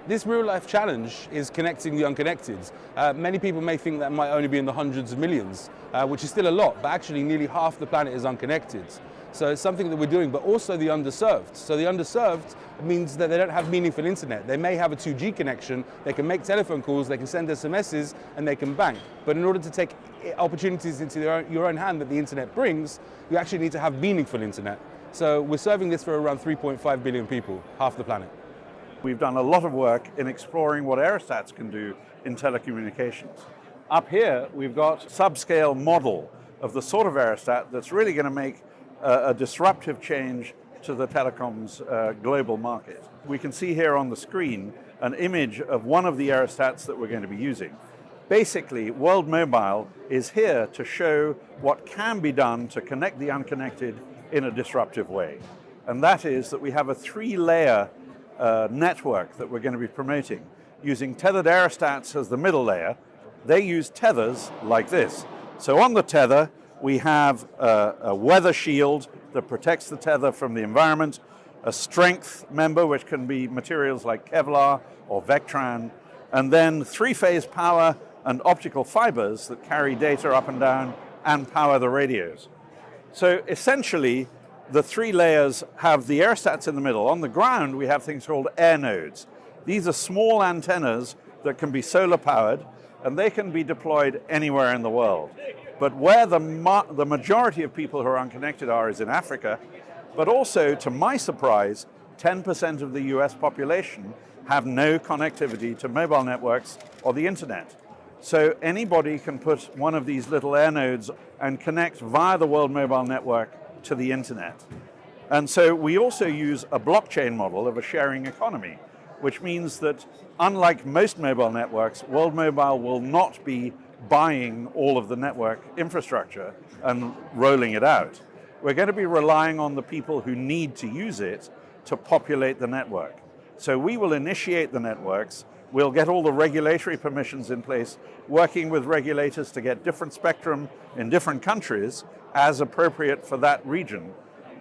This real-life challenge is connecting the unconnected. Many people may think that might only be in the hundreds of millions, which is still a lot, but actually nearly half the planet is unconnected. So it's something that we're doing, but also the underserved. So the underserved means that they don't have meaningful internet. They may have a 2G connection, they can make telephone calls, they can send SMSs, and they can bank. But in order to take opportunities into your own hand that the internet brings, you actually need to have meaningful internet. So we're serving this for around 3.5 billion people, half the planet. We've done a lot of work in exploring what aerostats can do in telecommunications. Up here, we've got a subscale model of the sort of aerostat that's really going to make a disruptive change to the telecoms global market. We can see here on the screen an image of one of the aerostats that we're going to be using. Basically, World Mobile is here to show what can be done to connect the unconnected in a disruptive way. And that is that we have a 3-layer network that we're going to be promoting using tethered aerostats as the middle layer. They use tethers like this. So on the tether, we have a weather shield that protects the tether from the environment, a strength member, which can be materials like Kevlar or Vectran, and then 3-phase power and optical fibers that carry data up and down and power the radios. So essentially, the 3 layers have the aerostats in the middle. On the ground, we have things called air nodes. These are small antennas that can be solar powered, and they can be deployed anywhere in the world. But where the majority of people who are unconnected is in Africa, but also, to my surprise, 10% of the US population have no connectivity to mobile networks or the internet. So anybody can put one of these little air nodes and connect via the World Mobile Network to the internet. And so we also use a blockchain model of a sharing economy, which means that unlike most mobile networks, World Mobile will not be buying all of the network infrastructure and rolling it out. We're going to be relying on the people who need to use it to populate the network. So we will initiate the networks, we'll get all the regulatory permissions in place, working with regulators to get different spectrum in different countries as appropriate for that region,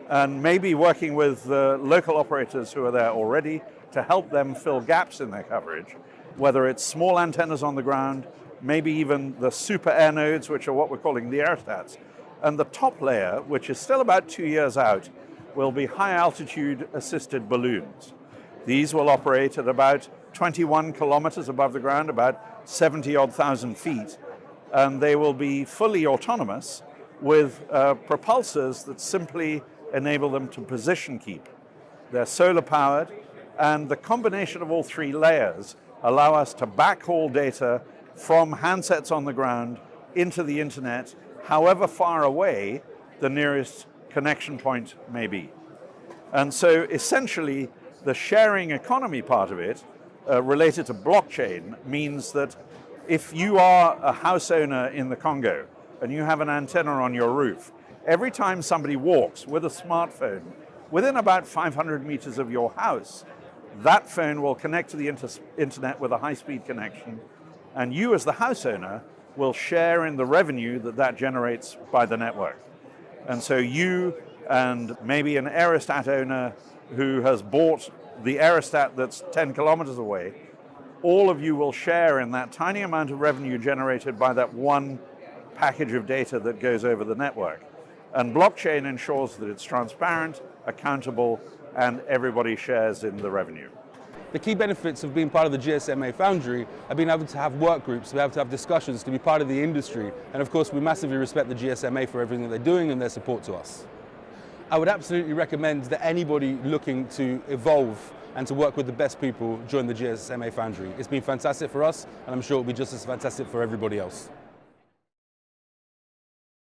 and maybe working with the local operators who are there already to help them fill gaps in their coverage, whether it's small antennas on the ground, maybe even the super air nodes, which are what we're calling the aerostats. And the top layer, which is still about 2 years out, will be high altitude assisted balloons. These will operate at about 21 kilometers above the ground, about 70-odd thousand feet, and they will be fully autonomous with propulsors that simply enable them to position keep. They're solar powered, and the combination of all 3 layers allow us to backhaul data from handsets on the ground into the internet, however far away the nearest connection point may be. And so essentially, the sharing economy part of it, related to blockchain, means that if you are a house owner in the Congo and you have an antenna on your roof, every time somebody walks with a smartphone within about 500 meters of your house, that phone will connect to the internet with a high-speed connection, and you as the house owner will share in the revenue that that generates by the network. And so you and maybe an aerostat owner who has bought the aerostat that's 10 kilometers away, all of you will share in that tiny amount of revenue generated by that one package of data that goes over the network. And blockchain ensures that it's transparent, accountable, and everybody shares in the revenue. The key benefits of being part of the GSMA Foundry are being able to have work groups, to be able to have discussions, to be part of the industry. And of course, we massively respect the GSMA for everything that they're doing and their support to us. I would absolutely recommend that anybody looking to evolve and to work with the best people join the GSMA Foundry. It's been fantastic for us, and I'm sure it'll be just as fantastic for everybody else.